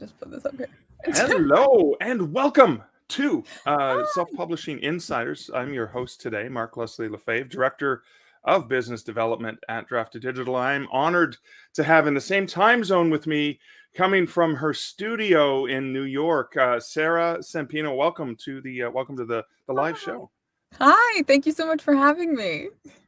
Just put this up here. Hello and welcome to Self-Publishing Insiders. I'm your host today, Mark Leslie Lefebvre, Director of Business Development at Drafted Digital. I'm honored to have in the same time zone with me, coming from her studio in New York, Sarah Sampino. Welcome to the live show. Hi, thank you so much for having me.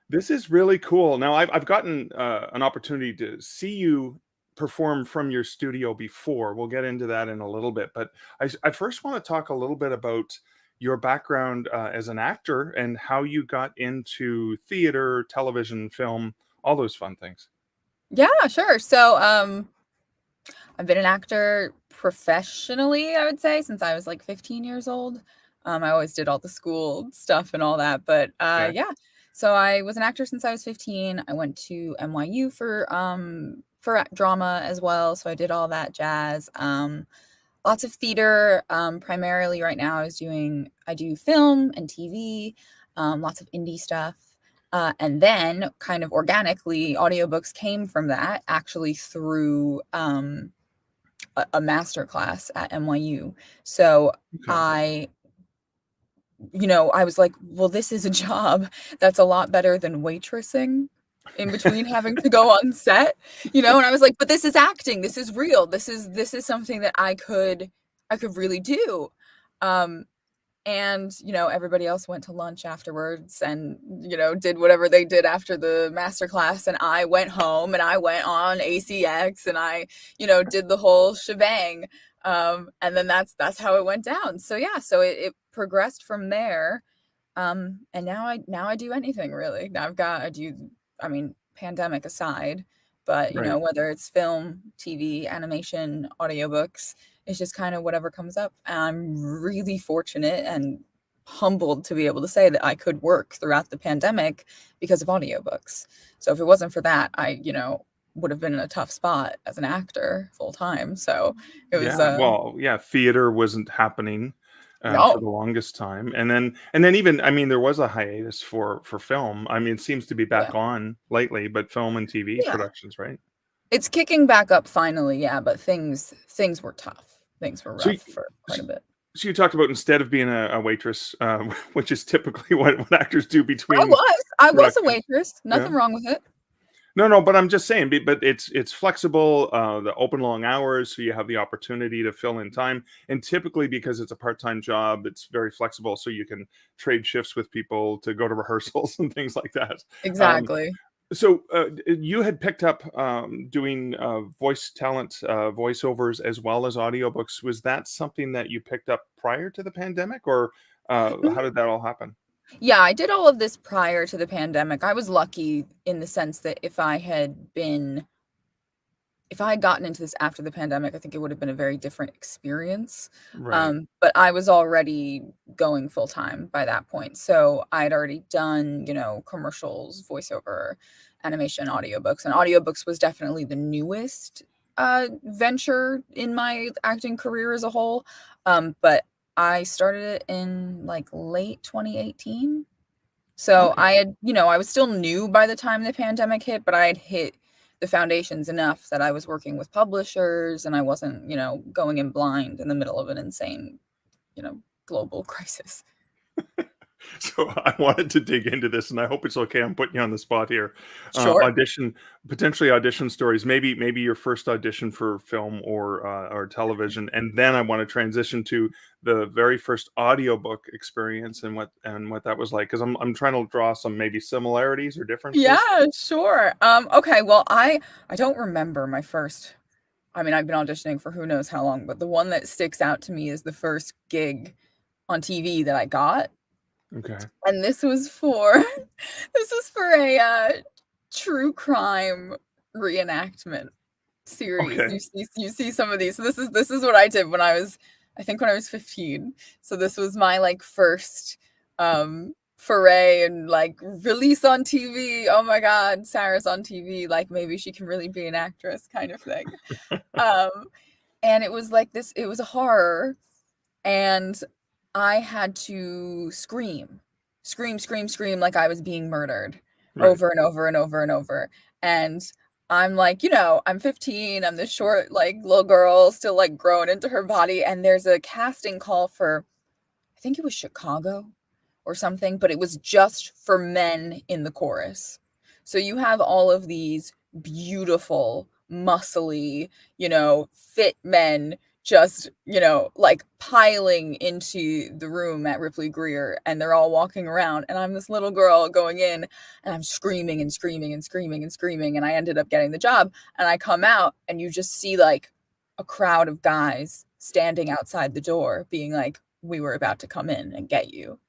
This is really cool. Now, I've gotten an opportunity to see you perform from your studio before. We'll get into that in a little bit. But I first want to talk a little bit about your background as an actor and how you got into theater, television, film, all those fun things. Yeah, sure. So, I've been an actor professionally, I would say, since I was like 15 years old. I always did all the school stuff and all that, but Okay. yeah. So I was an actor since I was 15. I went to NYU for drama as well, so I did all that jazz. Lots of theater. Primarily right now I do film and TV, lots of indie stuff. And then kind of organically, audiobooks came from that actually through a master class at NYU. So Okay. I was like, well, this is a job that's a lot better than waitressing in between having to go on set, and I was like, but this is acting, this is real, this is something that I could really do. And everybody else went to lunch afterwards and did whatever they did after the master class, and I went home and I went on ACX and I did the whole shebang. And then that's how it went down. So yeah, so it progressed from there. And now I do anything really. I mean, pandemic aside, but Right. whether it's film, TV, animation, audiobooks, it's just kind of whatever comes up. And I'm really fortunate and humbled to be able to say that I could work throughout the pandemic because of audiobooks. So if it wasn't for that, I would have been in a tough spot as an actor full time. So it was Yeah. Well, yeah, theater wasn't happening for no. the longest time, and then even, I mean, there was a hiatus for film. I mean, it seems to be Yeah. back on lately, but film and TV Yeah. productions, right? It's kicking back up finally, yeah, but things were tough. Things were So, rough for quite so a bit. so you talked about, instead of being a waitress, which is typically what actors do I between was. I was a productions. waitress. Yeah. Nothing wrong with it. No, but I'm just saying, but it's flexible. The open long hours, so you have the opportunity to fill in time. And typically, because it's a part-time job, it's very flexible, so you can trade shifts with people to go to rehearsals and things like that. Um, Exactly. so you had picked up doing voice talent, voiceovers, as well as audiobooks. Was that something that you picked up prior to the pandemic, or how did that all happen? Yeah, I did all of this prior to the pandemic. I was lucky in the sense that if I had gotten into this after the pandemic, I think it would have been a very different experience. Right. But I was already going full time by that point. So I'd already done, commercials, voiceover, animation, audiobooks. And audiobooks was definitely the newest venture in my acting career as a whole. But I started it in like late 2018. So Okay. I had, I was still new by the time the pandemic hit, but I had hit the foundations enough that I was working with publishers and I wasn't, going in blind in the middle of an insane, global crisis. So I wanted to dig into this, and I hope it's okay. I'm putting you on the spot here. Sure. Potentially audition stories. Maybe your first audition for film or television, and then I want to transition to the very first audiobook experience and what that was like. Because I'm trying to draw some maybe similarities or differences. Yeah, sure. Okay, well, I don't remember my first. I mean, I've been auditioning for who knows how long, but the one that sticks out to me is the first gig on TV that I got. Okay. And this was for a true crime reenactment series. Okay. You see some of these. So this is what I did when I was 15. So this was my like first foray and like release on TV. Oh my God, Sarah's on TV. Like maybe she can really be an actress kind of thing. Um and it was like this, it was a horror, and I had to scream like I was being murdered Right. over and over and over and over. And I'm like, I'm 15. I'm this short, like, little girl still like growing into her body. And there's a casting call for, I think it was Chicago or something, but it was just for men in the chorus. So you have all of these beautiful, muscly, fit men just, like piling into the room at Ripley Greer, and they're all walking around. And I'm this little girl going in, and I'm screaming and screaming and screaming and screaming. And I ended up getting the job. And I come out, and you just see like a crowd of guys standing outside the door being like, we were about to come in and get you.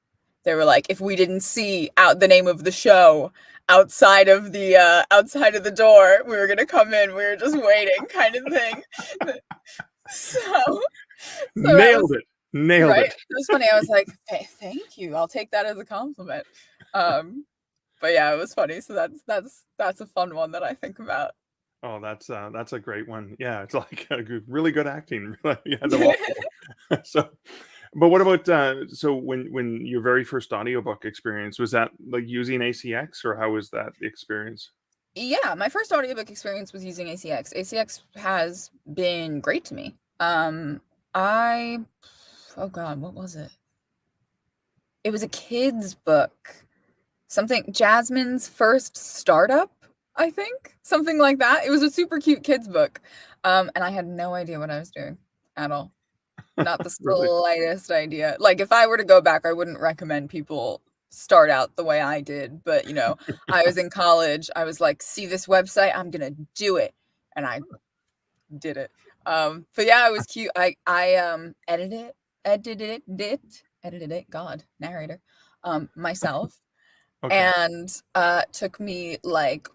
They were like, if we didn't see out the name of the show outside of the door, we were gonna come in. We were just waiting, kind of thing. So, so that Nailed was it. Nailed right. it. It was funny. I was like, hey, thank you. I'll take that as a compliment. But yeah, it was funny. So that's a fun one that I think about. Oh, that's a great one. Yeah, it's like really good acting. You had them all. So, but what about so when your very first audiobook experience, was that like using ACX, or how was that experience? Yeah, my first audiobook experience was using ACX. ACX has been great to me. I oh God, what was it? It was a kid's book. Something Jasmine's first startup, I think. Something like that. It was a super cute kids book. And I had no idea what I was doing at all. Not the Really? slightest idea. Like, if I were to go back, I wouldn't recommend people start out the way I did. But, I was in college. I was like, see this website? I'm gonna do it. And I did it. But yeah, it was cute. I edited it, God, narrator, myself. Okay. And took me like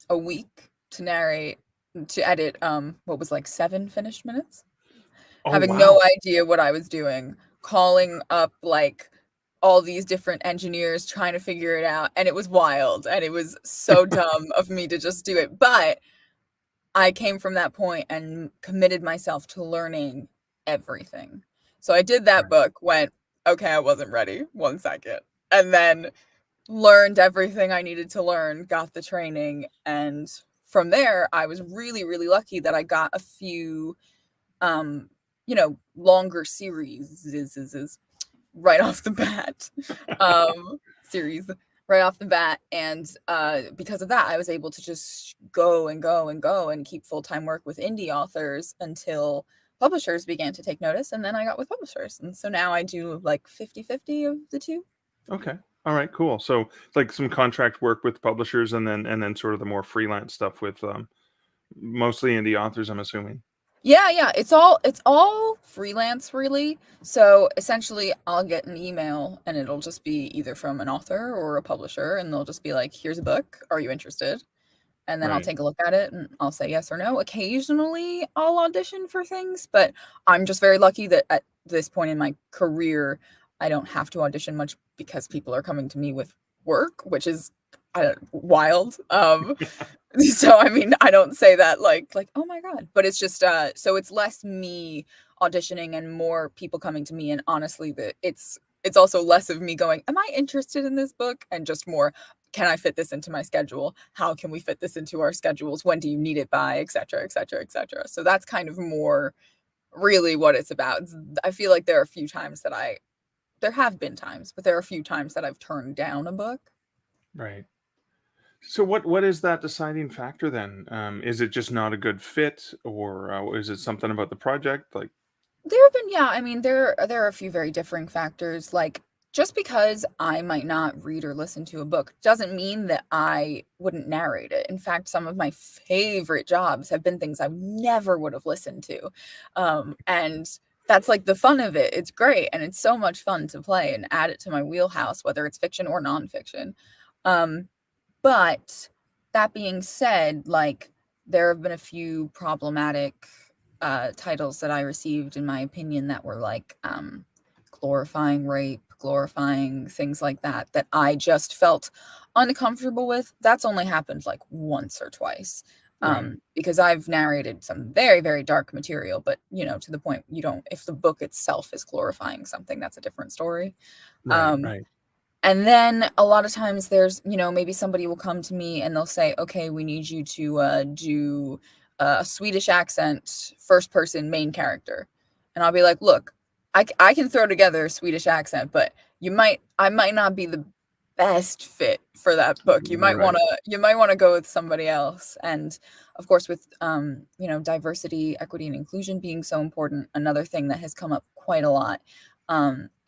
a week to edit what was like 7 finished minutes, Oh having no wow. idea what I was doing, calling up like all these different engineers trying to figure it out, and it was wild, and it was so dumb of me to just do it, but I came from that point and committed myself to learning everything. So I did that Right. book, went, okay, I wasn't ready, 1 second, and then learned everything I needed to learn, got the training, and from there, I was really, really lucky that I got a few, longer series right off the bat, series right off the bat, and because of that, I was able to just go and go and go and keep full-time work with indie authors until publishers began to take notice, and then I got with publishers, and so now I do like 50-50 of the 2. Okay. All right. Cool. So it's like some contract work with publishers, and then sort of the more freelance stuff with mostly indie authors, I'm assuming. Yeah, it's all freelance really. So essentially I'll get an email and it'll just be either from an author or a publisher, and they'll just be like, "Here's a book. Are you interested?" And then I'll Right. take a look at it and I'll say yes or no. Occasionally I'll audition for things, but I'm just very lucky that at this point in my career I don't have to audition much because people are coming to me with work, which is wild. So I mean, I don't say that like, "Oh my god," but it's just, so it's less me auditioning and more people coming to me, and honestly, it's also less of me going, "Am I interested in this book?" and just more, "Can I fit this into my schedule? How can we fit this into our schedules? When do you need it by?" Et cetera, et cetera, et cetera. So that's kind of more really what it's about. I feel like there have been times, but there are a few times that I've turned down a book. Right. So what is that deciding factor then? Is it just not a good fit, or is it something about the project? Like, There have been, yeah, I mean, there are a few very differing factors. Like, just because I might not read or listen to a book doesn't mean that I wouldn't narrate it. In fact, some of my favorite jobs have been things I never would have listened to. And that's like the fun of it. It's great, and it's so much fun to play and add it to my wheelhouse, whether it's fiction or nonfiction. Um, but that being said, like, there have been a few problematic titles that I received, in my opinion, that were like glorifying rape, glorifying things like that, that I just felt uncomfortable with. That's only happened like once or twice. right, Because I've narrated some very, very dark material, but to the point you don't, if the book itself is glorifying something, that's a different story. right, Um, right. And then a lot of times there's, maybe somebody will come to me and they'll say, okay, we need you to do a Swedish accent, first person main character. And I'll be like, look, I can throw together a Swedish accent, but I might not be the best fit for that book. You might Right. want to go with somebody else. And of course, with, diversity, equity, and inclusion being so important, another thing that has come up quite a lot,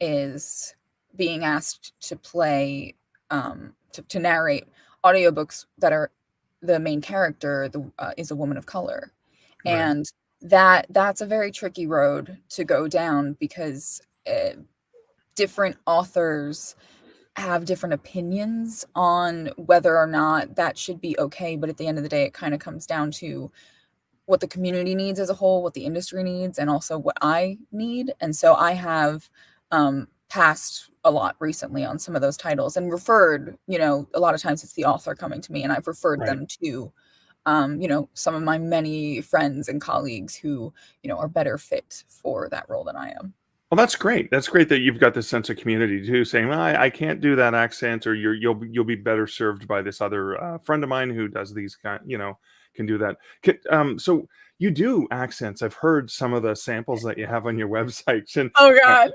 is being asked to play, to narrate audiobooks that are the main character is a woman of color. Right. And that's a very tricky road to go down because different authors have different opinions on whether or not that should be okay. But at the end of the day, it kind of comes down to what the community needs as a whole, what the industry needs, and also what I need. And so I have passed a lot recently on some of those titles and referred, a lot of times it's the author coming to me and I've referred Right. them to, some of my many friends and colleagues who, are better fit for that role than I am. Well, that's great. That's great that you've got this sense of community too, saying, "Well, I can't do that accent," or you'll be better served by this other friend of mine who does these can do that. So you do accents. I've heard some of the samples that you have on your websites, and Oh uh, God.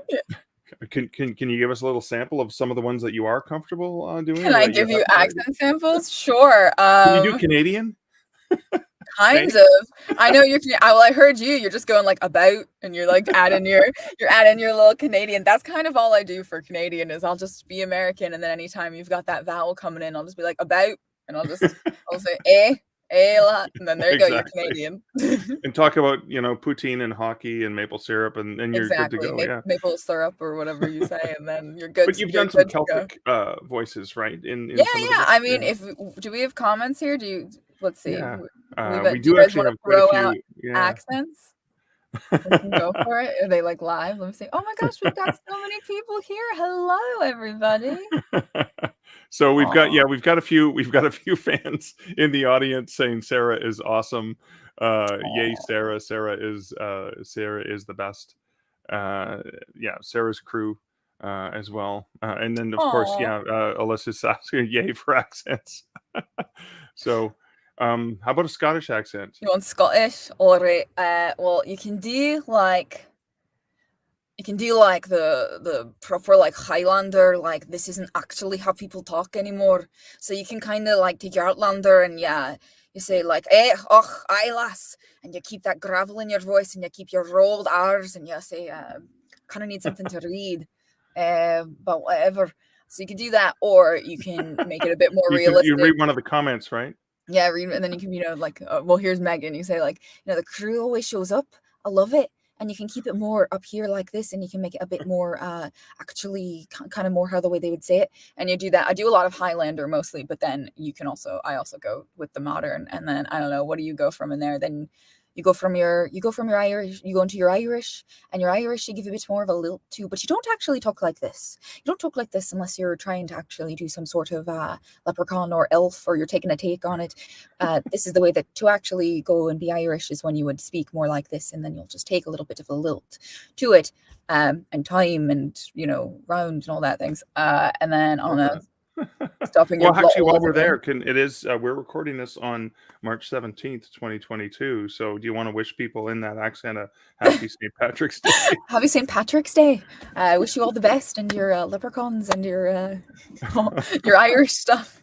can you give us a little sample of some of the ones that you are comfortable doing, Can or I that you give you have tried? accent samples? Sure. Can you do Canadian? Kind Thanks. of. I know I heard you. You're just going like about, and you're like you're adding your little Canadian. That's kind of all I do for Canadian is I'll just be American, and then anytime you've got that vowel coming in, I'll just be like about, and I'll say a lot, and then there you go, you're Exactly. Canadian. And talk about poutine and hockey and maple syrup, and you're good to Exactly. go. Yeah. Maple syrup or whatever you say, and then But you've you're done some good to go. Celtic voices, right? Yeah, In some of the yeah. books. I mean, Yeah. if do we have comments here? Let's see. Yeah. We Do you do guys actually want to have quite a throw out few. Yeah. accents? We can go for it. Are they like live? Let me see. Oh my gosh, we've got so many people here. Hello, everybody. So Aw. we've got a few fans in the audience saying Sarah is awesome. Yay, Aw. Sarah. Sarah is the best. Uh, yeah, Sarah's crew as well. And then of course, Aw. yeah, Alyssa's asking yay for accents. So how about a Scottish accent? You want Scottish? Alright. Well, you can do like the proper like Highlander, like this isn't actually how people talk anymore. So you can kind of like take your Outlander and yeah, you say like, och, aye lass, and you keep that gravel in your voice and you keep your rolled R's and you say, kind of need something to read, but whatever. So you can do that, or you can make it a bit more You realistic. read one of the comments, right? Yeah, read, and then you can, like, well, here's Megan. You say like, the crew always shows up. I love it. And you can keep it more up here like this, and you can make it a bit more, actually kind of more how the way they would say it. And you do that. I do a lot of Highlander mostly, but then I also go with the modern. And then I don't know, what do you go from in there? Then you go from your Irish, you go into your Irish, and your Irish you give a bit more of a lilt too, but you don't actually talk like this. You don't talk like this unless you're trying to actually do some sort of leprechaun or elf, or you're taking a take on it. This is the way that to actually go and be Irish is when you would speak more like this, and then you'll just take a little bit of a lilt to it, and time and round and all that things. And then I don't know, stopping your Well, actually, while we're blubbering. there, we're recording this on March 17th, 2022. So do you want to wish people in that accent a happy St. Patrick's Day? Happy St. Patrick's Day. I wish you all the best and your leprechauns and your your Irish stuff.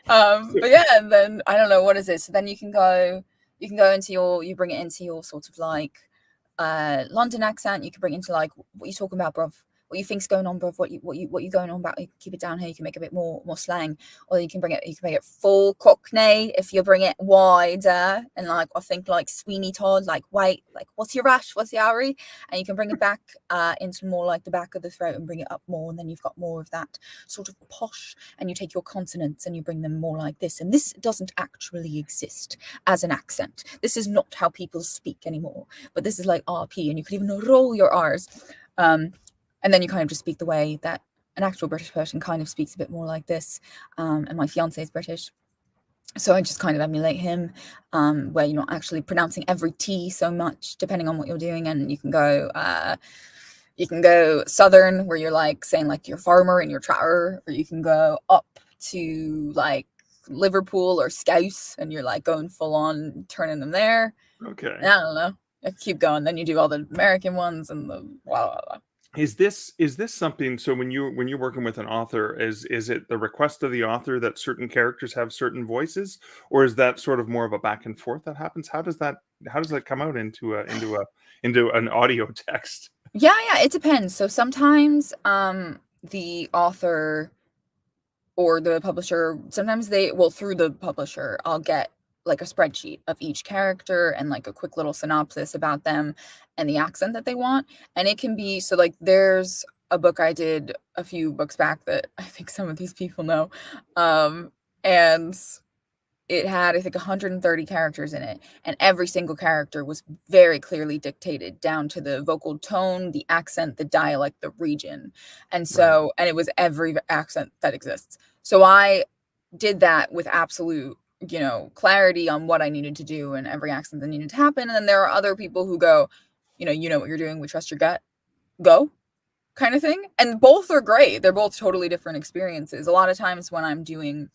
But yeah, and then I don't know what is this. So then you can go into you bring it into your sort of like London accent. You can bring it into like what you talking about, bruv. What you think's going on, bruv? What you going on about? You keep it down here. You can make a bit more slang, or you can make it full Cockney if you bring it wider and like I think like Sweeney Todd, like wait, like what's your rash? What's your Ari? And you can bring it back into more like the back of the throat and bring it up more, and then you've got more of that sort of posh. And you take your consonants and you bring them more like this. And this doesn't actually exist as an accent. This is not how people speak anymore. But this is like RP, and you could even roll your R's. And then you kind of just speak the way that an actual British person kind of speaks, a bit more like this. And my fiance is British, so I just kind of emulate him, where you're not actually pronouncing every T so much, depending on what you're doing. And you can go, You can go southern, where you're like saying like you're a farmer and you're a trotter, or you can go up to like Liverpool or Scouse, and you're like going full on turning them there. Okay. And I don't know. I keep going. Then you do all the American ones and the blah blah blah. Is this something, so when you're working with an author, is it the request of the author that certain characters have certain voices, or is that sort of more of a back and forth that happens? How does that come out into an audio text? Yeah, yeah, it depends. So sometimes the author or the publisher, sometimes through the publisher, I'll get like a spreadsheet of each character and like a quick little synopsis about them and the accent that they want. And it can be so like there's a book I did a few books back that I think some of these people know. And it had, I think, 130 characters in it, and every single character was very clearly dictated down to the vocal tone, the accent, the dialect, the region. And Right. so, and it was every accent that exists. So I did that with absolute, clarity on what I needed to do and every accent that needed to happen. And then there are other people who go, you know what you're doing. We trust your gut. Go, kind of thing. And both are great. They're both totally different experiences. A lot of times when I'm doing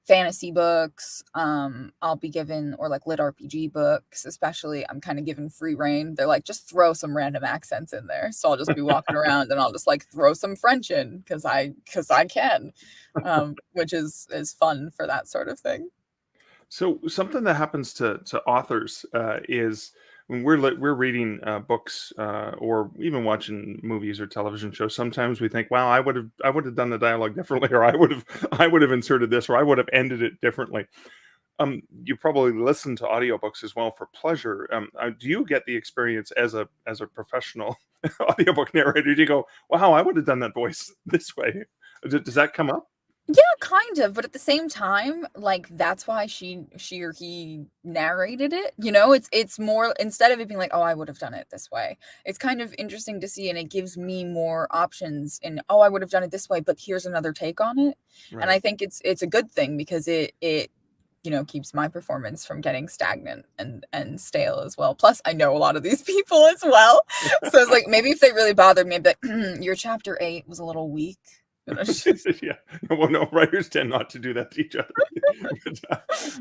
fantasy books, I'll be given, or like lit RPG books, especially, I'm kind of given free reign. They're like, just throw some random accents in there. So I'll just be walking around and I'll just like throw some French in because I can, which is fun for that sort of thing. So something that happens to authors is when we're reading books or even watching movies or television shows. Sometimes we think, "Wow, I would have done the dialogue differently, or I would have inserted this, or I would have ended it differently." You probably listen to audiobooks as well for pleasure. Do you get the experience as a professional audiobook narrator? Do you go, "Wow, I would have done that voice this way"? Does that come up? Yeah, kind of, but at the same time, like, that's why she or he narrated it, It's more, instead of it being like, "Oh, I would have done it this way," it's kind of interesting to see, and it gives me more options in, "Oh, I would have done it this way, but here's another take on it." And Right. I think it's a good thing because it keeps my performance from getting stagnant and stale as well. Plus, I know a lot of these people as well. So it's like, maybe if they really bothered me, I'd be like, "Your chapter 8 was a little weak." It's just Yeah. Well, no, writers tend not to do that to each other.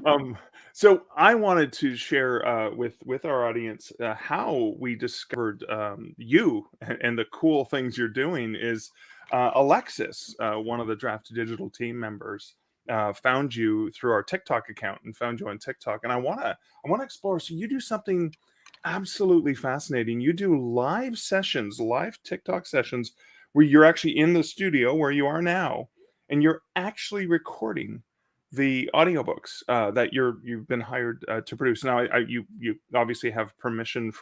But, so I wanted to share with our audience how we discovered you and the cool things you're doing. Is Alexis, one of the Draft Digital team members, found you through our TikTok account and found you on TikTok. And I wanna explore. So you do something absolutely fascinating. You do live sessions, live TikTok sessions, where you're actually in the studio where you are now, and you're actually recording the audiobooks that you've been hired to produce. Now, you obviously have permission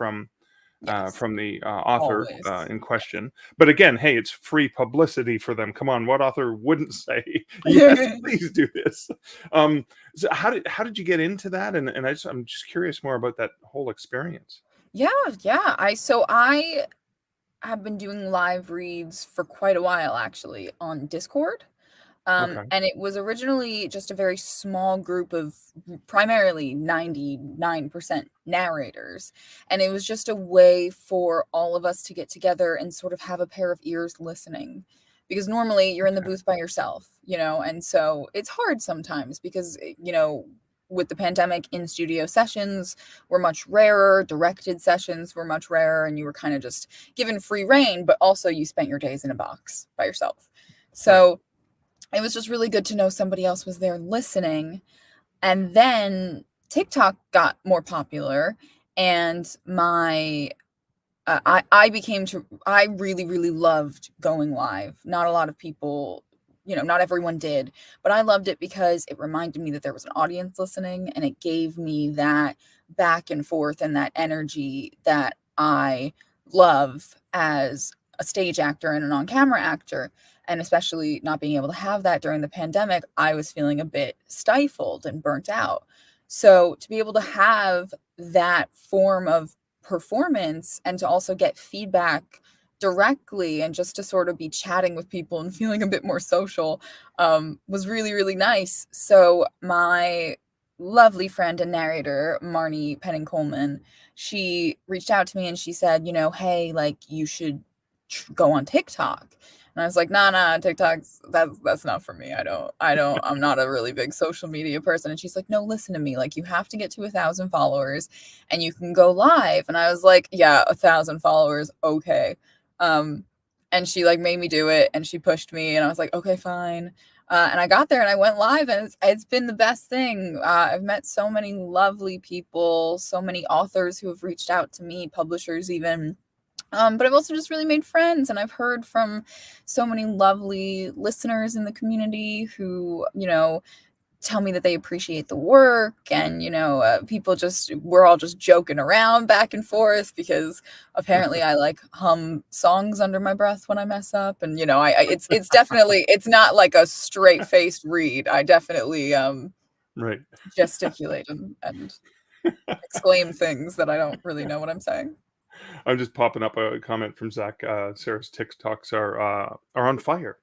yes, from the author always. in question, but again, hey, it's free publicity for them. Come on, what author wouldn't say yes? Please do this. So how did you get into that? And I'm just curious more about that whole experience. Yeah, yeah. I have been doing live reads for quite a while, actually, on Discord. Okay. And it was originally just a very small group of primarily 99% narrators. And it was just a way for all of us to get together and sort of have a pair of ears listening. Because normally you're in the Okay. booth by yourself, and so it's hard sometimes because, with the pandemic, in studio sessions were much rarer, directed sessions were much rarer, and you were kind of just given free reign, but also you spent your days in a box by yourself. Right. So it was just really good to know somebody else was there listening. And then TikTok got more popular, and I really, really loved going live. Not a lot of people, not everyone did, but I loved it because it reminded me that there was an audience listening, and it gave me that back and forth and that energy that I love as a stage actor and an on-camera actor. And especially not being able to have that during the pandemic, I was feeling a bit stifled and burnt out. So to be able to have that form of performance and to also get feedback directly and just to sort of be chatting with people and feeling a bit more social, was really, really nice. So my lovely friend and narrator, Marnie Penning Coleman, she reached out to me and she said, "Hey, like, you should go on TikTok. And I was like, nah, that's not for me. I'm not a really big social media person. And she's like, no, listen to me. Like, you have to get to 1,000 followers and you can go live. And I was like, yeah, 1,000 followers. Okay. And she like made me do it and she pushed me and I was like, okay, fine. And I got there and I went live and it's been the best thing. I've met so many lovely people, so many authors who have reached out to me, publishers even. But I've also just really made friends and I've heard from so many lovely listeners in the community who, tell me that they appreciate the work and, we're all just joking around back and forth because apparently I like hum songs under my breath when I mess up. And, it's definitely, it's not like a straight faced read. I definitely, Right. gesticulate and exclaim things that I don't really know what I'm saying. I'm just popping up a comment from Zach. Sarah's TikToks are on fire.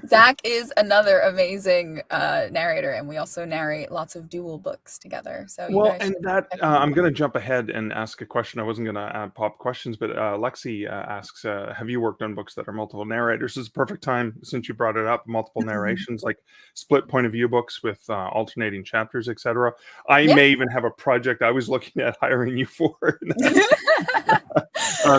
Zach is another amazing narrator, and we also narrate lots of dual books together. So you Well, guys and should that check him I'm out. going to jump ahead and ask a question. I wasn't going to pop questions, but Lexi asks, "Have you worked on books that are multiple narrators?" This is a perfect time since you brought it up. Multiple narrations, like split point of view books with alternating chapters, etc. I Yeah. may even have a project I was looking at hiring you for.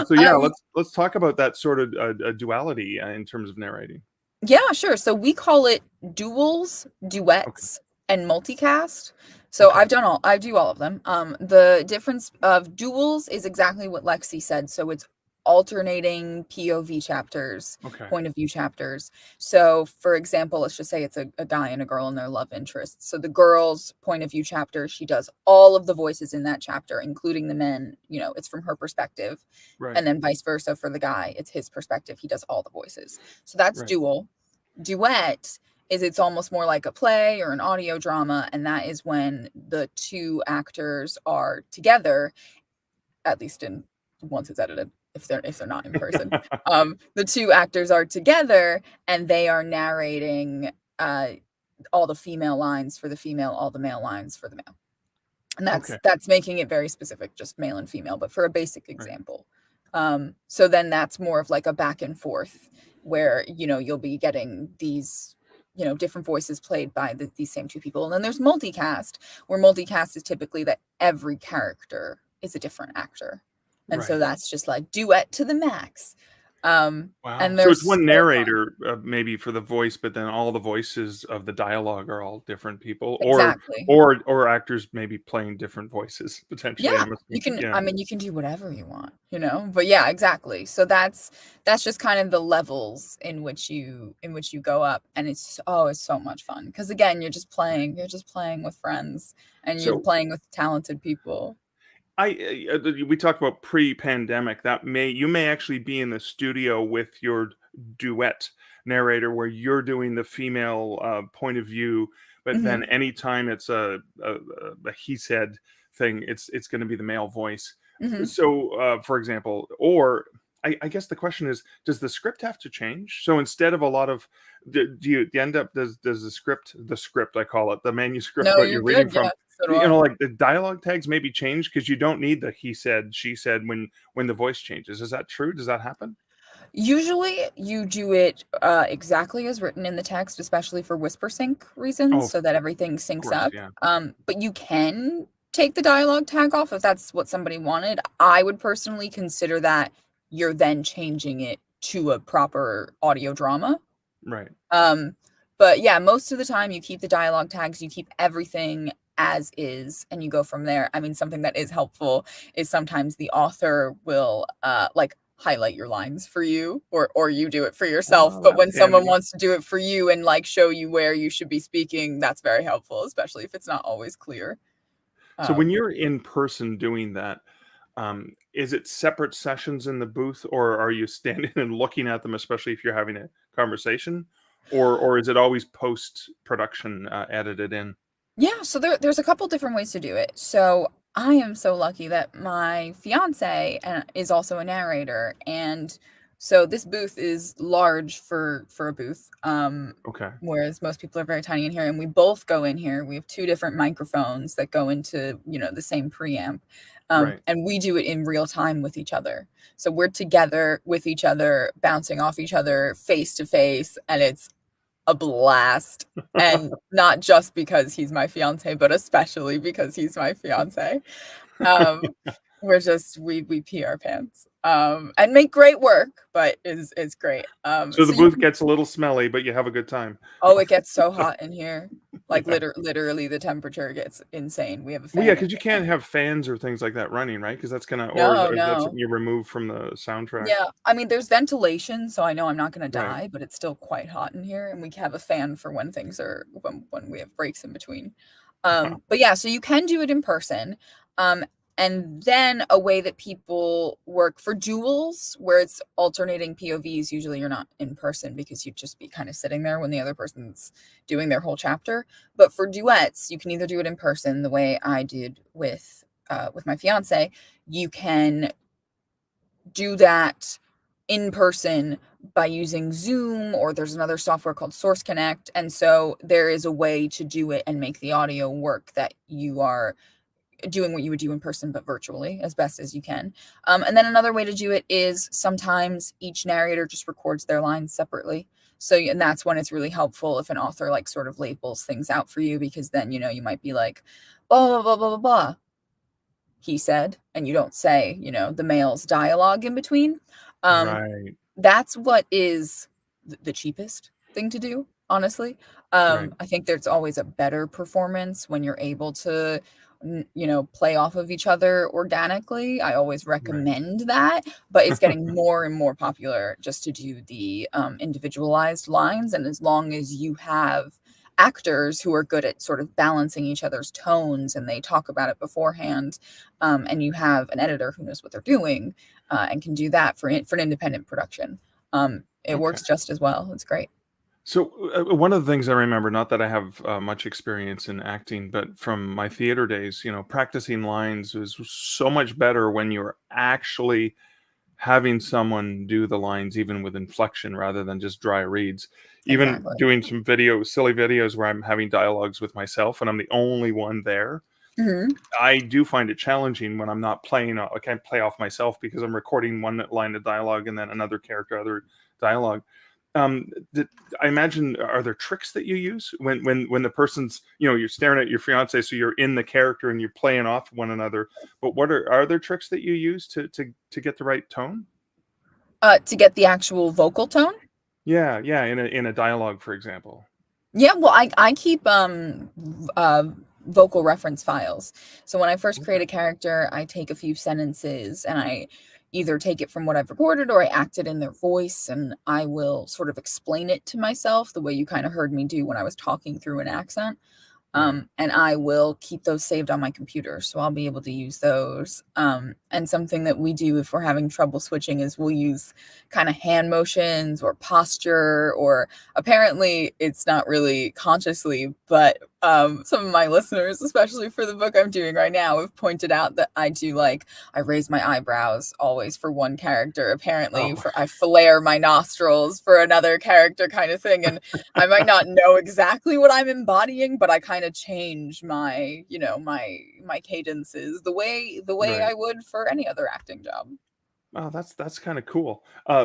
So yeah, Um, let's talk about that sort of duality in terms of narrating. yeah, sure. So we call it duels, Okay. duets, and multicast. So Okay. I do all of them. The difference of duels is exactly what Lexi said. So it's alternating POV chapters, Okay. point of view chapters. So for example, let's just say it's a guy and a girl and their love interests. So the girl's point of view chapter, she does all of the voices in that chapter, including the men. It's from her perspective. Right. And then vice versa for the guy, it's his perspective. He does all the voices. So that's Right. dual. Duet is it's almost more like a play or an audio drama, and that is when the two actors are together, at least in once it's edited, if they're not in person. The two actors are together and they are narrating all the female lines for the female, all the male lines for the male. And Okay. that's making it very specific, just male and female, but for a basic Right. example. So then that's more of like a back and forth where, you'll be getting these, different voices played by these same two people. And then there's multicast, where multicast is typically that every character is a different actor. And so Right. that's just like duet to the max. Wow. And So they're it's one so fun. narrator, maybe for the voice, but then all the voices of the dialogue are all different people, or Exactly. or actors maybe playing different voices potentially. Yeah, I'm you assuming. can Yeah. I mean, you can do whatever you want, but yeah, exactly. So that's just kind of the levels in which you go up, and it's so much fun because again, you're just playing with friends and you're So playing with talented people. we talked about pre-pandemic. You may actually be in the studio with your duet narrator where you're doing the female point of view, but then Mhm, anytime it's a he said thing, it's going to be the male voice. mhm. So, for example, or I guess the question is, does the script have to change? So instead of a lot of, do you end up, does the script, I call it, the manuscript, No, what you're you're reading good, from, yeah, so do I. like the dialogue tags maybe change because you don't need the he said, she said when the voice changes. Is that true? Does that happen? Usually, you do it, exactly as written in the text, especially for whisper sync reasons, Oh, of so that everything syncs course, up, yeah. but you can take the dialogue tag off if that's what somebody wanted. I would personally consider that you're then changing it to a proper audio drama. Right. Um, but yeah, most of the time you keep the dialogue tags, you keep everything as is, and you go from there. I mean, something that is helpful is sometimes the author will like highlight your lines for you, or you do it for yourself. Oh, But that's when someone handy. wants to do it for you and like show you where you should be speaking, that's very helpful, especially if it's not always clear. So when Um, you're in person doing that, is it separate sessions in the booth, or are you standing and looking at them, especially if you're having a conversation, or is it always post production edited in? Yeah, so there's a couple different ways to do it. So I am so lucky that my fiance is also a narrator, and so this booth is large for a booth. Okay. Whereas most people are very tiny in here, and we both go in here. We have two different microphones that go into the same preamp. Right. And we do it in real time with each other. So we're together with each other, bouncing off each other face to face, and it's a blast. And not just because he's my fiance, but especially because he's my fiance. Um, we pee our pants, and make great work, but is great. So the So you booth can, gets a little smelly, but you have a good time. oh, it gets so hot in here. Like Yeah. literally the temperature gets insane. We have a Well, yeah, fan in because you here. can't have fans or things like that running, right? Because that's gonna, No, or that's no. something you remove from the soundtrack. Yeah, I mean, there's ventilation, so I know I'm not gonna Right. die, but it's still quite hot in here, and we have a fan for when things are when we have breaks in between. Wow. But yeah, so you can do it in person. Um, and then a way that people work for duels, where it's alternating POVs, usually you're not in person because you'd just be kind of sitting there when the other person's doing their whole chapter. But for duets, you can either do it in person, the way I did with my fiance. You can do that in person by using Zoom, or there's another software called Source Connect. And so there is a way to do it and make the audio work that you are doing what you would do in person, but virtually as best as you can. And then another way to do it is sometimes each narrator just records their lines separately. So, and that's when it's really helpful if an author like sort of labels things out for you, because then, you might be like, blah, blah, blah, blah, blah, blah, he said, and you don't say, the male's dialogue in between. Um, Right. that's what is the cheapest thing to do, honestly. Right. I think there's always a better performance when you're able to, play off of each other organically. I always Right. recommend that, but it's getting more and more popular just to do the individualized lines. And as long as you have actors who are good at sort of balancing each other's tones and they talk about it beforehand, and you have an editor who knows what they're doing, and can do that for an independent production. It Okay. works just as well. It's great. So one of the things I remember, not that I have much experience in acting, but from my theater days, practicing lines was so much better when you're actually having someone do the lines, even with inflection rather than just dry reads. Even Exactly. doing some silly videos where I'm having dialogues with myself and I'm the only one there. Mhm. I do find it challenging when I'm not playing. I can't play off myself because I'm recording one line of dialogue and then another character, other dialogue. Did, I imagine, are there tricks that you use when the person's, you're staring at your fiance, so you're in the character and you're playing off one another. But are there tricks that you use to get the right tone? To get the actual vocal tone? Yeah, yeah, in a dialogue, for example. Yeah, well, I keep vocal reference files. So when I first create Okay. a character, I take a few sentences and I either take it from what I've recorded or I act it in their voice, and I will sort of explain it to myself the way you kind of heard me do when I was talking through an accent. Right. And I will keep those saved on my computer, so I'll be able to use those. And something that we do if we're having trouble switching is we'll use kind of hand motions or posture, or apparently it's not really consciously, but some of my listeners, especially for the book I'm doing right now, have pointed out that I raise my eyebrows always for one character. Apparently, Oh, for I flare my nostrils for another character, kind of thing, and I might not know exactly what I'm embodying, but I kind of change my, my cadences the way right. I would for any other acting job. Oh, that's kind of cool.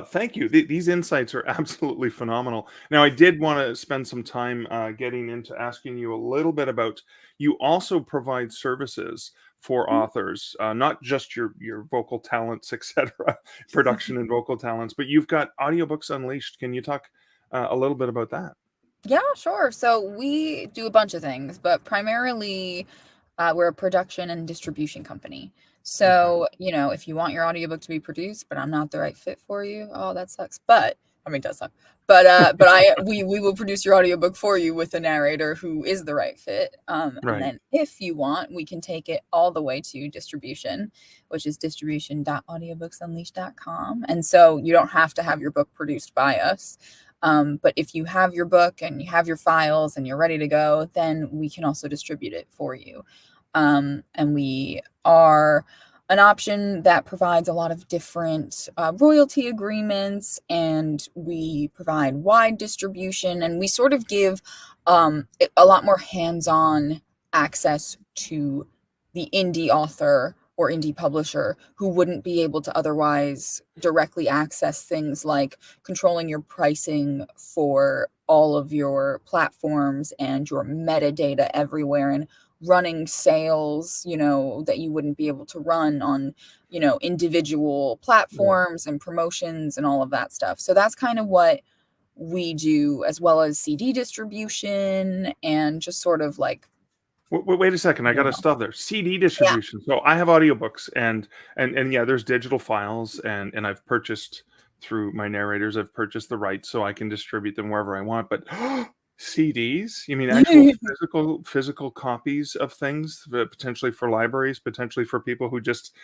Thank you. These insights are absolutely phenomenal. Now, I did want to spend some time getting into asking you a little bit about. You also provide services for Mhm. authors, not just your vocal talents, etc., production and vocal talents, but you've got Audiobooks Unleashed. Can you talk a little bit about that? Yeah, sure. So we do a bunch of things, but primarily we're a production and distribution company. Okay. So, if you want your audiobook to be produced, but I'm not the right fit for you, oh, that sucks. But I mean, it does suck. But we will produce your audiobook for you with a narrator who is the right fit. And Right. then if you want, we can take it all the way to distribution, which is distribution.audiobookunleashed.com. And so you don't have to have your book produced by us. But if you have your book and you have your files and you're ready to go, then we can also distribute it for you. And we are an option that provides a lot of different royalty agreements, and we provide wide distribution, and we sort of give a lot more hands-on access to the indie author or indie publisher who wouldn't be able to otherwise directly access things like controlling your pricing for all of your platforms and your metadata everywhere, and running sales, that you wouldn't be able to run on, individual platforms and promotions and all of that stuff. So that's kind of what we do, as well as CD distribution and just sort of like, Wait a second, I got to stop there. CD yeah. distribution. So I have audiobooks, and yeah, there's digital files, and I've purchased through my narrators. I've purchased the rights so I can distribute them wherever I want. But CDs? You mean actual physical copies of things, potentially for libraries, potentially for people who just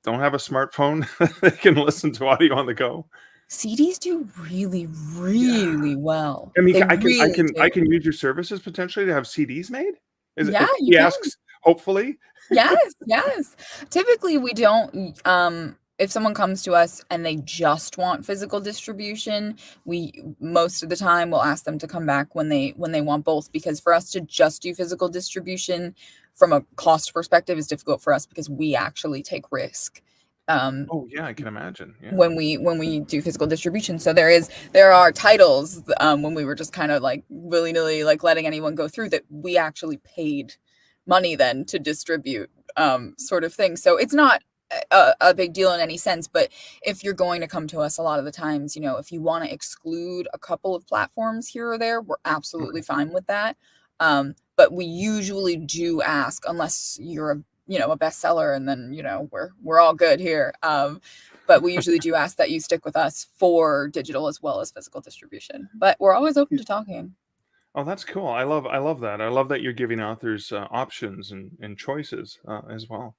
don't have a smartphone? They can listen to audio on the go. CDs do really, really well. I mean, They I really do. can use your services potentially to have CDs made. Yeah, you He can. asks, hopefully. Yes, yes. Typically, we don't, if someone comes to us and they just want physical distribution, we most of the time will ask them to come back when they want both, because for us to just do physical distribution from a cost perspective is difficult for us because we actually take risk. Oh yeah, I can imagine. Yeah. When we do physical distribution. So there are titles, when we were just kind of like willy-nilly like letting anyone go through, that we actually paid money then to distribute, sort of thing. So it's not a big deal in any sense, but if you're going to come to us, a lot of the times, if you want to exclude a couple of platforms here or there, we're absolutely fine with that. But we usually do ask, unless you're a bestseller, and then we're all good here. But we usually do ask that you stick with us for digital as well as physical distribution. But we're always open to talking. Oh, that's cool. I love that. I love that you're giving authors options and choices as well.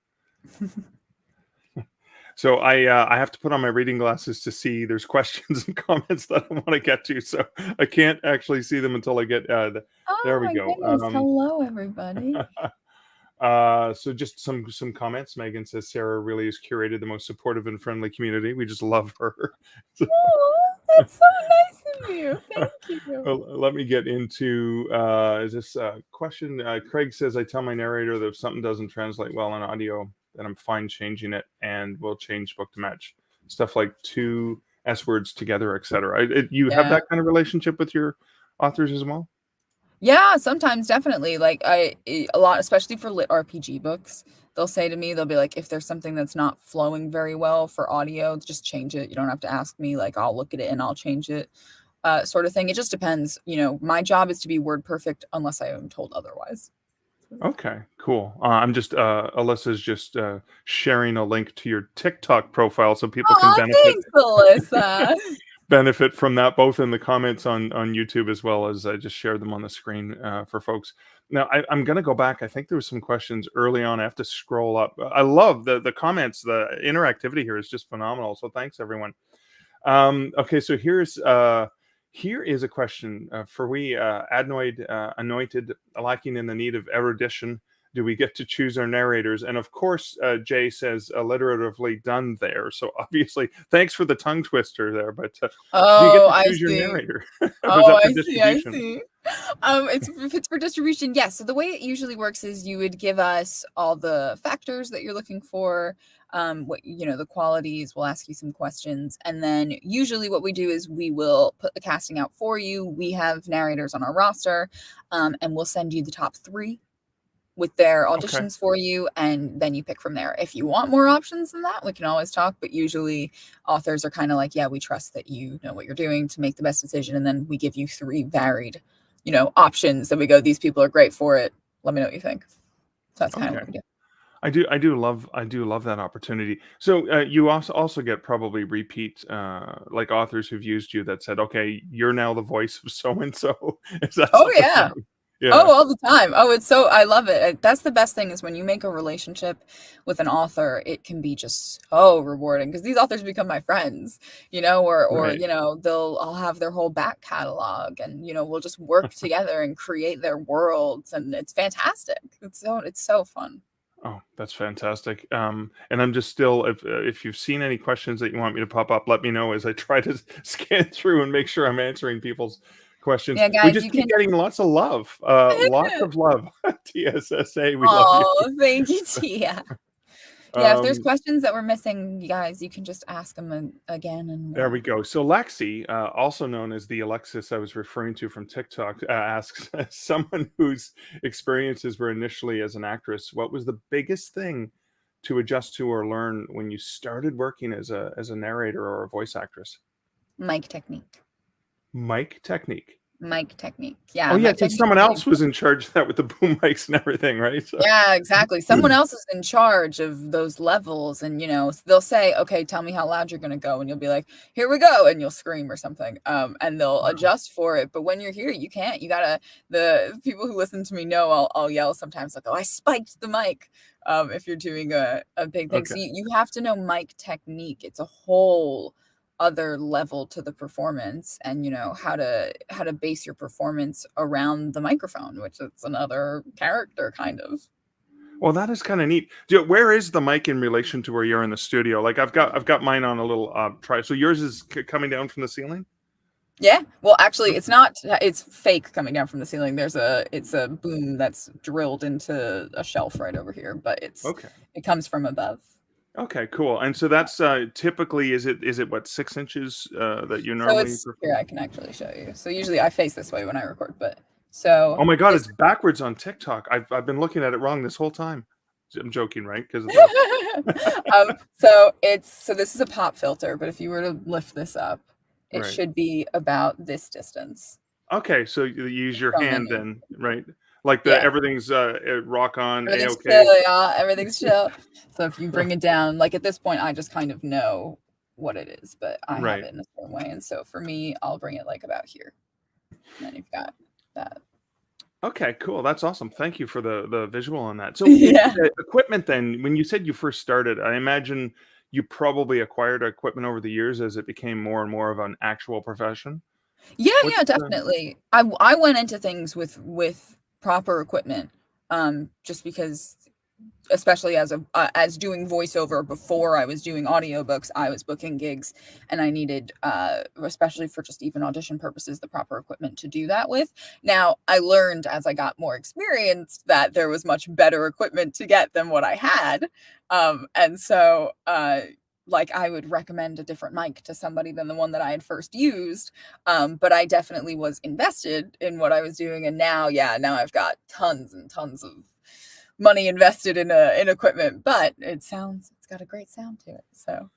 So I have to put on my reading glasses to see. There's questions and comments that I want to get to, so I can't actually see them until I get. There we go. Goodness. Hello, everybody. So just some comments. Megan says Sarah really has curated the most supportive and friendly community. We just love her. Oh, that's so nice of you. Thank you. Well, let me get into is this question. Craig says, I tell my narrator that if something doesn't translate well in audio, then I'm fine changing it, and we'll change book to match. Stuff like two S words together, etc. You have that kind of relationship with your authors as well? Yeah, sometimes, definitely. Like a lot, especially for lit RPG books, they'll say to me, they'll be like, if there's something that's not flowing very well for audio, just change it. You don't have to ask me. Like, I'll look at it and I'll change it, sort of thing. It just depends. My job is to be word perfect unless I am told otherwise. Okay, cool. I'm just Alyssa's just sharing a link to your TikTok profile so people can benefit. Thanks, Alyssa. Benefit from that, both in the comments on YouTube as well as I just shared them on the screen for folks. Now I'm going to go back. I think there were some questions early on. I have to scroll up. I love the comments. The interactivity here is just phenomenal. So thanks, everyone. Okay, so here is a question for we anointed, lacking in the need of erudition. Do we get to choose our narrators? And of course, Jay says alliteratively done there. So obviously, thanks for the tongue twister there. But do you get to choose your narrator? I see. If it's for distribution, yes. So the way it usually works is you would give us all the factors that you're looking for, what the qualities. We'll ask you some questions, and then usually what we do is we will put the casting out for you. We have narrators on our roster, and we'll send you the top 3 with their auditions for you, and then you pick from there. If you want more options than that, we can always talk, but usually authors are kind of like, yeah, we trust that you know what you're doing to make the best decision, and then we give you 3 varied options that we go, these people are great for it, let me know what you think. So that's kind of what we do. I do love that opportunity. So you also get probably repeat like authors who've used you that said, okay, you're now the voice of so and so. Oh yeah. Yeah. Oh, all the time. Oh, I love it. That's the best thing, is when you make a relationship with an author, it can be just so rewarding, because these authors become my friends, or Right. I'll have their whole back catalog, and we'll just work together and create their worlds, and it's fantastic. It's so fun. Oh, that's fantastic. And I'm just still, if you've seen any questions that you want me to pop up, let me know as I try to scan through and make sure I'm answering people's questions. Yeah, guys, we just keep getting lots of love. Lots of love. TSSA, we love you. Oh, thank you, Tia. Yeah, if there's Um, questions that we're missing, you guys, you can just ask them again, and there we'll. we go. So Lexi, also known as the Alexis I was referring to from TikTok, asks someone whose experiences were initially as an actress, what was the biggest thing to adjust to or learn when you started working as a narrator or a voice actress? Mic technique. Mic technique. Mic technique. Oh Yeah, yeah, mic because technique someone is really. else was in charge of that with the boom mics and everything, right? So, Yeah, exactly. Someone else is in charge of those levels, and they'll say, "Okay, tell me how loud you're gonna go," and you'll be like, "Here we go," and you'll scream or something. And they'll wow. adjust for it. But when you're here, you can't. You gotta. The people who listen to me know I'll yell sometimes like, "Oh, I spiked the mic." If you're doing a big thing, so Okay. you have to know mic technique. It's a whole other level to the performance, and how to base your performance around the microphone, which is another character kind of. Well, that is kind of neat. Where is the mic in relation to where you're in the studio? Like I've got mine on a little try. So yours is coming down from the ceiling? Yeah. Well, actually, it's Okay. not. It's fake coming down from the ceiling. It's a boom that's drilled into a shelf right over here, but Okay. it comes from above. Okay, cool. And so that's typically is it what 6 inches that you So normally it's here. perform? I can actually show you. So usually I face this way when I record, but Oh so my God, this. it's backwards on TikTok. I've been looking at it wrong this whole time. I'm joking, right? Because of the So this is a pop filter, but if you were to lift this up, it right. should be about this distance Okay, so you use your from hand me. then, right? Like the Yeah. everything's rock on a Everything's okay. chill, y'all. Everything's chill. So if you bring it down, like at this point, I just kind of know what it is, but I have Right. it in a certain way. And so for me, I'll bring it like about here. And then you've got that. Okay, cool. That's awesome. Thank you for the visual on that. So, Yeah. equipment then, when you said you first started, I imagine you probably acquired equipment over the years as it became more and more of an actual profession? Yeah, What yeah, definitely. I went into things with proper equipment, just because, especially as doing voiceover before I was doing audiobooks, I was booking gigs, and I needed, especially for just even audition purposes, the proper equipment to do that with. Now, I learned as I got more experienced that there was much better equipment to get than what I had. And so like I would recommend a different mic to somebody than the one that I had first used. But I definitely was invested in what I was doing, and now, yeah, now I've got tons and tons of money invested in equipment, but it's got a great sound to it, so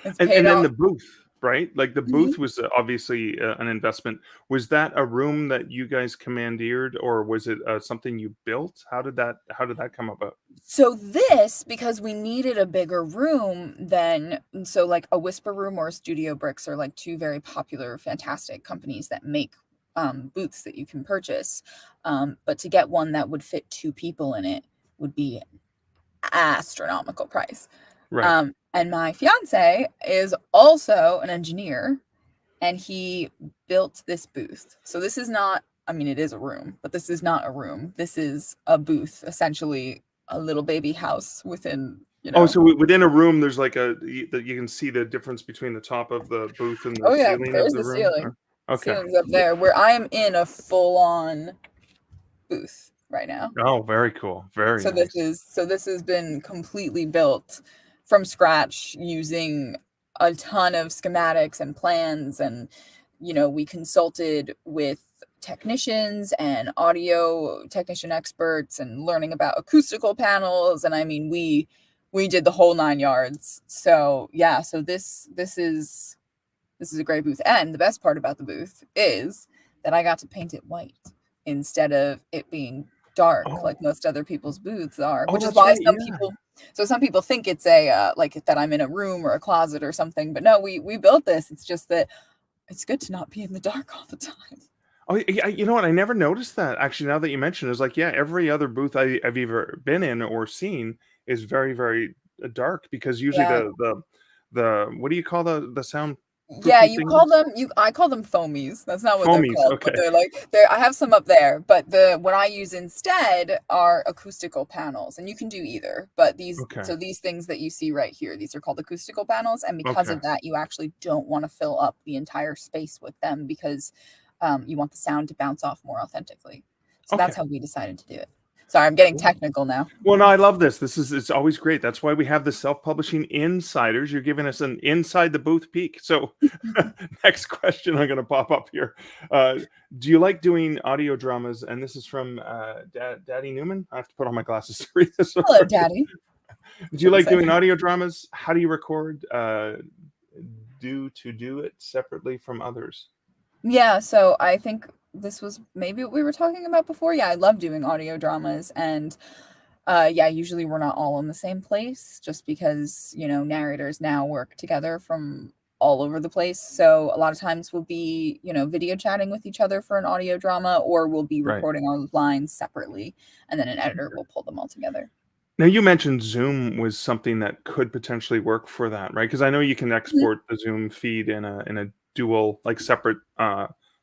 it's and paid then off. the booth, right? Like the Mhm. booth was obviously an investment. Was that a room that you guys commandeered, or was it something you built? How did that come about? So this, because we needed a bigger room than, so like a Whisper Room or a Studio Bricks are like two very popular, fantastic companies that make booths that you can purchase. But to get one that would fit two people in it would be astronomical price. Right. And my fiance is also an engineer, and he built this booth. So this is not, I mean, it is a room, but this is not a room. This is a booth, essentially a little baby house within, Oh, so within a room, there's like that you can see the difference between the top of the booth and the Oh yeah, ceiling of there's the the room? ceiling. Okay. Ceiling's up there where I am in a full-on booth right now. Oh, very cool. Very So this nice. is so this has been completely built from scratch using a ton of schematics and plans, and we consulted with technicians and audio technician experts and learning about acoustical panels, and I mean we did the whole 9 yards. So yeah, so this is a great booth, and the best part about the booth is that I got to paint it white instead of it being dark like Oh, most other people's booths are, oh, which is that's why right. Yeah. some people think it's a like that I'm in a room or a closet or something, but no, we built this. It's just that it's good to not be in the dark all the time. Oh, you know what? I never noticed that. Actually, now that you mention, it, it's like, yeah, every other booth I've ever been in or seen is very, very dark because usually Yeah. the what do you call the Yeah, soundproofy things? I call them foamies. That's not what they're Foamies. called, but Okay. they're I have some up there, but the what I use instead are acoustical panels, and you can do either. But Okay. these things that you see right here, these are called acoustical panels, and because Okay. of that, you actually don't want to fill up the entire space with them because you want the sound to bounce off more authentically. So that's Okay. how we decided to do it. Sorry, I'm getting technical now. Well, no, I love this. It's always great. That's why we have the self-publishing insiders. You're giving us an inside the booth peek. So next question I'm going to pop up here. Do you like doing audio dramas? And this is from Daddy Newman. I have to put on my glasses to read this. Hello, Daddy. Do you like doing audio dramas? How do you record? Do it separately from others? Yeah, so I think this was maybe what we were talking about before. Yeah, I love doing audio dramas, and yeah, usually we're not all in the same place just because, narrators now work together from all over the place. So a lot of times we'll be, video chatting with each other for an audio drama, or we'll be Right. recording our lines separately, and then an editor will pull them all together. Now, you mentioned Zoom was something that could potentially work for that, right? Because I know you can export the Zoom feed in a dual, like, separate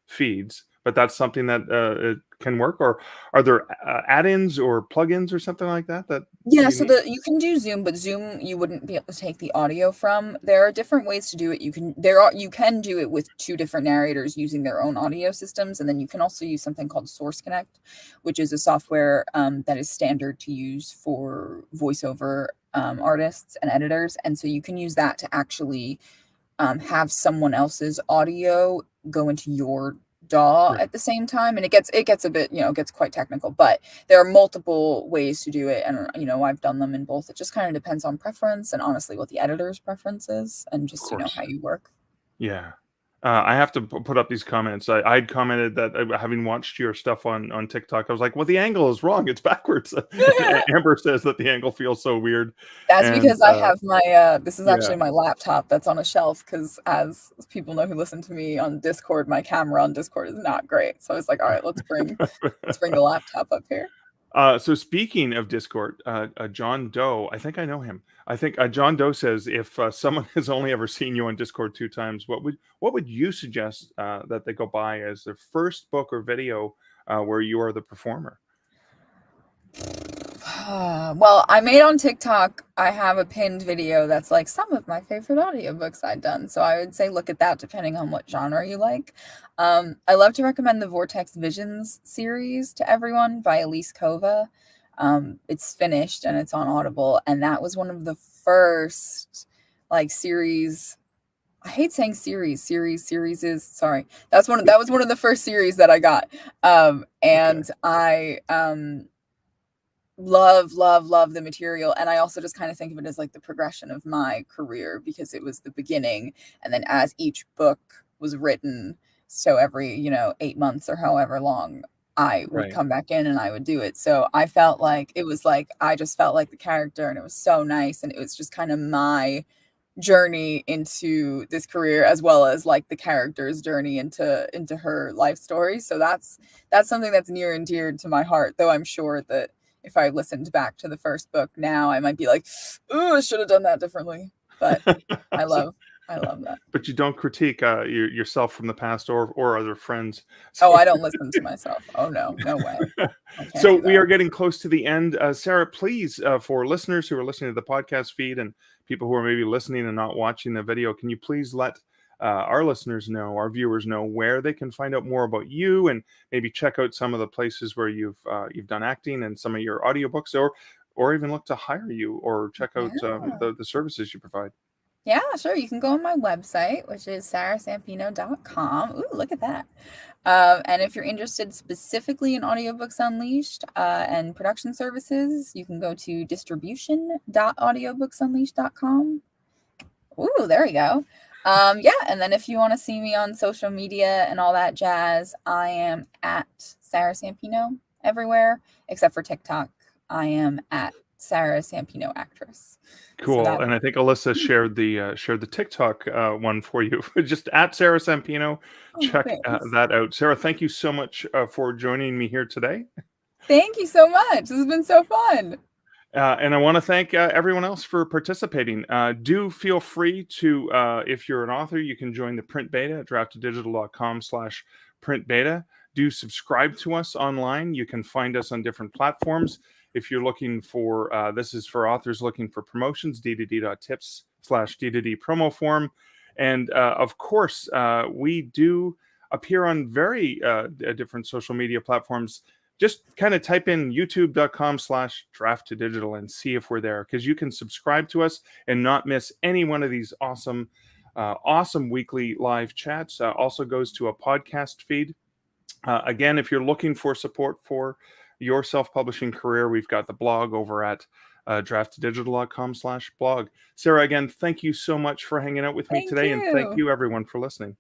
feeds, but that's something that it can work. Or are there add-ins or plugins or something like that Yeah, you so need? you can do Zoom, but Zoom you wouldn't be able to take the audio from. There are different ways to do it. You can do it with two different narrators using their own audio systems, and then you can also use something called Source Connect, which is a software that is standard to use for voiceover artists and editors, and so you can use that to actually have someone else's audio go into your DAW Right. at the same time, and it gets a bit, it gets quite technical, but there are multiple ways to do it, and I've done them in both. It just kind of depends on preference and honestly what the editor's preference is, and Of just course. how you work. Yeah. I have to put up these comments. I'd commented that having watched your stuff on TikTok, I was like, well, the angle is wrong. It's backwards. Amber says that the angle feels so weird. That's And because I have my this is yeah. actually my laptop that's on a shelf, because as people know who listen to me on Discord, my camera on Discord is not great. So I was like, all right, let's bring the laptop up here. So speaking of Discord, John Doe, I think I know him. I think John Doe says if someone has only ever seen you on Discord 2 times, what would you suggest that they go by as their first book or video where you are the performer? Well, I made on TikTok, I have a pinned video that's like some of my favorite audiobooks I've done. So I would say look at that depending on what genre you like. I love to recommend the Vortex Visions series to everyone by Elise Kova. It's finished and it's on Audible, and that was one of the first series. I hate saying series is sorry. That was one of the first series that I got. Okay. And I love the material, and I also just kind of think of it as like the progression of my career, because it was the beginning, and then as each book was written, so every 8 months or however long, I would Right. come back in and I would do it. So I felt like it was like I just felt like the character, and it was so nice, and it was just kind of my journey into this career, as well as like the character's journey into her life story. So that's something that's near and dear to my heart, though I'm sure that if I listened back to the first book now, I might be like, "Ooh, I should have done that differently." But I So- love that. but you don't critique yourself from the past or other friends. Oh, So I don't listen to myself. Oh no, no way. I can't So do we that. are getting close to the end. Sarah, please, for listeners who are listening to the podcast feed and people who are maybe listening and not watching the video, can you please let our listeners know, our viewers know, where they can find out more about you, and maybe check out some of the places where you've done acting and some of your audiobooks, or even look to hire you or check out Yeah. the services you provide. Yeah, sure. You can go on my website, which is sarahsampino.com. Ooh, look at that. And if you're interested specifically in Audiobooks Unleashed and production services, you can go to distribution.audiobookunleashed.com. Ooh, there we go. Yeah, and then if you want to see me on social media and all that jazz, I am at Sarah Sampino everywhere except for TikTok. I am at Sarah Sampino Actress. So Cool, that. and I think Alyssa shared the TikTok one for you. Just at Sarah Sampino. Oh, Check thanks. that out. Sarah, thank you so much for joining me here today. Thank you so much. This has been so fun. And I want to thank everyone else for participating. Do feel free to, if you're an author, you can join the print beta at draftedigital.com/print beta. Do subscribe to us online. You can find us on different platforms. If you're looking for, this is for authors looking for promotions, d2d.tips/d2d promo form. And of course, we do appear on very different social media platforms. just kind of type in youtube.com/draft2digital and see if we're there, because you can subscribe to us and not miss any one of these awesome weekly live chats. Also goes to a podcast feed. Again, if you're looking for support for your self-publishing career, we've got the blog over at draft2digital.com/blog. Sarah, again, thank you so much for hanging out with me Thank today, and thank you. you everyone for listening.